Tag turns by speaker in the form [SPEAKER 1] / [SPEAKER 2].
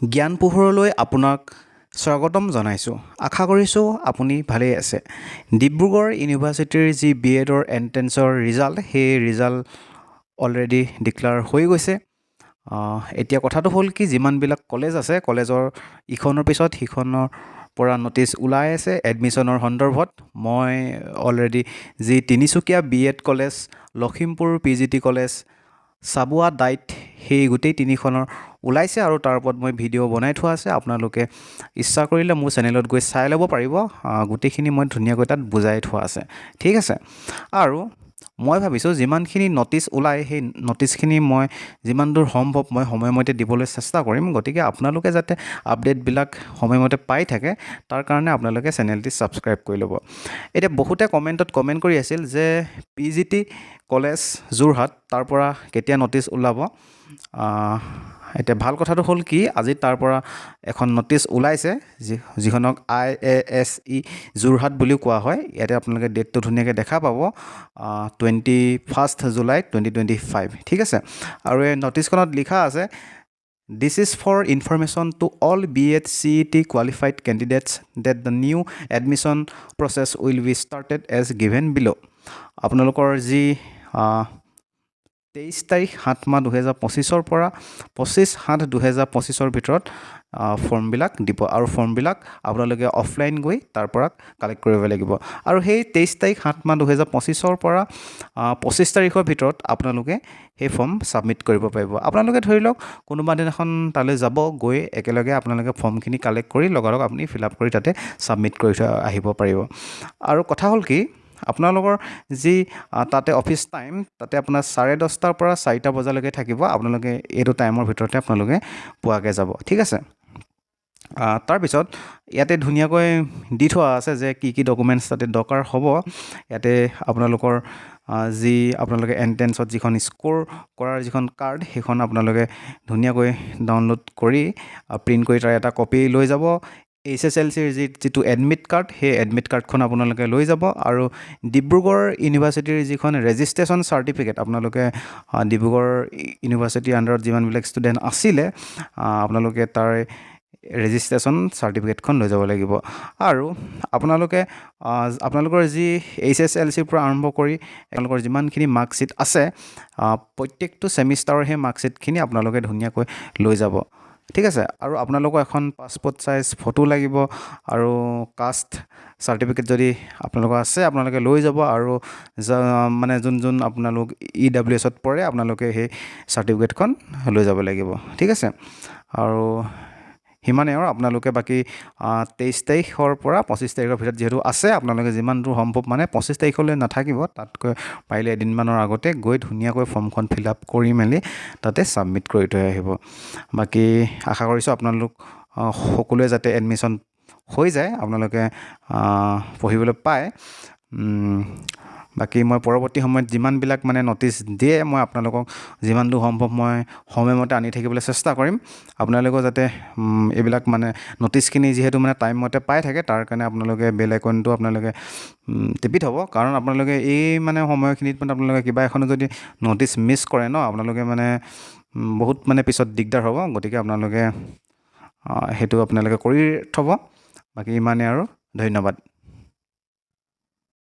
[SPEAKER 1] জ্ঞান পোহৰলৈ আপোনাক স্বাগতম জনাইছোঁ। আশা কৰিছোঁ আপুনি ভালেই আছে। ডিব্ৰুগড় ইউনিভাৰ্চিটিৰ যি B.Edৰ এণ্ট্ৰেঞ্চৰ ৰিজাল্ট, সেই ৰিজাল্ট অলৰেডি ডিক্লেয়াৰ হৈ গৈছে। এতিয়া কথাটো হ'ল কি, যিমানবিলাক কলেজ আছে, কলেজৰ ইখনৰ পিছত সিখনৰ পৰা ন'টিচ ওলাই আছে এডমিশ্যনৰ সন্দৰ্ভত। মই অলৰেডি যি Tinsukia B.Ed college, Lakhimpur PGT college, Chabua DIET, সেই গোটেই তিনিখনৰ ওলাইছে আৰু তাৰ ওপৰত মই ভিডিঅ' বনাই থোৱা আছে। আপোনালোকে ইচ্ছা কৰিলে মোৰ চেনেলত গৈ চাই ল'ব পাৰিব। গোটেইখিনি মই ধুনীয়াকৈ তাত বুজাই থোৱা আছে, ঠিক আছে। আৰু মই ভাবিছোঁ যিমানখিনি ন'টিচ ওলায়, সেই ন'টিচখিনি মই যিমান দূৰ সম্ভৱ মই সময়মতে দিবলৈ চেষ্টা কৰিম। গতিকে আপোনালোকে যাতে আপডেটবিলাক সময়মতে পাই থাকে, তাৰ কাৰণে আপোনালোকে চেনেলটি ছাবস্ক্ৰাইব কৰি ল'ব। এতিয়া বহুতে কমেণ্টত কমেণ্ট কৰি আছিল যে PGT কলেজ যোৰহাট, তাৰ পৰা কেতিয়া ন'টিচ ওলাব। এতিয়া ভাল কথাটো হ'ল কি, আজি তাৰ পৰা এখন ন'টিচ ওলাইছে, যিখনক IASE যোৰহাট বুলিও কোৱা হয়। ইয়াতে আপোনালোকে ডেটটো ধুনীয়াকৈ দেখা পাব, 21 জুলাই 2025, ঠিক আছে। আৰু এই ন'টিচখনত লিখা আছে, This is for information to all B.Ed CET qualified candidates that the new admission process will be started as given below. আপোনালোকৰ যি 23 তাৰিখ 7 মাহ 2025 পৰা 25/7/2025 ভিতৰত ফৰ্মবিলাক দিব, আৰু ফৰ্মবিলাক আপোনালোকে অফলাইন গৈ তাৰ পৰা কালেক্ট কৰিব লাগিব। আৰু সেই 23 তাৰিখ 7 মাহ 2025 পৰা 25 তাৰিখৰ ভিতৰত আপোনালোকে সেই ফৰ্ম ছাবমিট কৰিব পাৰিব। আপোনালোকে ধৰি লওক কোনোবা দিনাখন তালৈ যাব, গৈ একেলগে আপোনালোকে ফৰ্মখিনি কালেক্ট কৰি লগালগ আপুনি ফিল আপ কৰি তাতে ছাবমিট কৰি থৈ আহিব পাৰিব। আৰু কথা হ'ল কি, আপোনালোকৰ যি তাতে অফিচ টাইম, তাতে আপোনাৰ 10:30 পৰা 4টা বজালৈকে থাকিব। আপোনালোকে এইটো টাইমৰ ভিতৰতে আপোনালোকে পোৱাকৈ যাব, ঠিক আছে। তাৰপিছত ইয়াতে ধুনীয়াকৈ দি থোৱা আছে যে কি কি ডকুমেণ্টছ তাতে দৰকাৰ হ'ব। ইয়াতে আপোনালোকৰ যি আপোনালোকে এণ্ট্ৰেঞ্চত যিখন স্ক'ৰ কৰাৰ যিখন কাৰ্ড, সেইখন আপোনালোকে ধুনীয়াকৈ ডাউনলোড কৰি প্ৰিণ্ট কৰি তাৰ এটা কপি লৈ যাব। HSLCৰ যিটো এডমিট কাৰ্ড, সেই এডমিট কাৰ্ডখন আপোনালোকে লৈ যাব। আৰু ডিব্ৰুগড় ইউনিভাৰ্চিটিৰ যিখন ৰেজিষ্ট্ৰেশ্যন চাৰ্টিফিকেট, আপোনালোকে ডিব্ৰুগড় ইউনিভাৰ্চিটিৰ আণ্ডাৰত যিমানবিলাক ষ্টুডেণ্ট আছিলে, আপোনালোকে তাৰ ৰেজিষ্ট্ৰেশ্যন চাৰ্টিফিকেটখন লৈ যাব লাগিব। আৰু আপোনালোকৰ যি HSLCৰ পৰা আৰম্ভ কৰি আপোনালোকৰ যিমানখিনি মাৰ্কশ্বিট আছে, প্ৰত্যেকটো ছেমিষ্টাৰৰ সেই মাৰ্কশ্বিটখিনি আপোনালোকে ধুনীয়াকৈ লৈ যাব, ঠিক আছে। আৰু আপোনালোকৰ এখন পাছপৰ্ট চাইজ ফটো লাগিব, আৰু কাষ্ট চাৰ্টিফিকেট যদি আপোনালোকৰ আছে আপোনালোকে লৈ যাব। আৰু মানে যোন আপোনালোক EWSত পৰে, আপোনালোকে সেই চাৰ্টিফিকেটখন লৈ যাব লাগিব, ঠিক আছে। আৰু সিমানে আৰু আপোনালোকে বাকী 23 তাৰিখৰ পৰা 25 তাৰিখৰ ভিতৰত যিহেতু আছে, আপোনালোকে যিমান দূৰ সম্ভৱ মানে 25 তাৰিখলৈ নাথাকিব, তাতকৈ পাৰিলে এদিনমানৰ আগতে গৈ ধুনীয়াকৈ ফৰ্মখন ফিল আপ কৰি মেলি তাতে ছাবমিট কৰি থৈ আহিব। বাকী আশা কৰিছোঁ আপোনালোক সকলোৱে যাতে এডমিশ্যন হৈ যায়, আপোনালোকে পঢ়িবলৈ পায়। বাকী মই পৰৱৰ্তী সময়ত যিমানবিলাক মানে ন'টিচ দিয়ে, মই আপোনালোকক যিমান দূৰ সম্ভৱ মই সময়মতে আনি থাকিবলৈ চেষ্টা কৰিম। আপোনালোকেও যাতে এইবিলাক মানে ন'টিচখিনি যিহেতু মানে টাইমমতে পাই থাকে, তাৰ কাৰণে আপোনালোকে বেল আইকনটো আপোনালোকে টিপি থ'ব। কাৰণ আপোনালোকে এই মানে সময়খিনিত মানে আপোনালোকে কিবা এখনো যদি ন'টিচ মিছ কৰে ন, আপোনালোকে মানে বহুত মানে পিছত দিগদাৰ হ'ব। গতিকে আপোনালোকে সেইটো আপোনালোকে কৰি থ'ব। বাকী ইমানেই আৰু, ধন্যবাদ।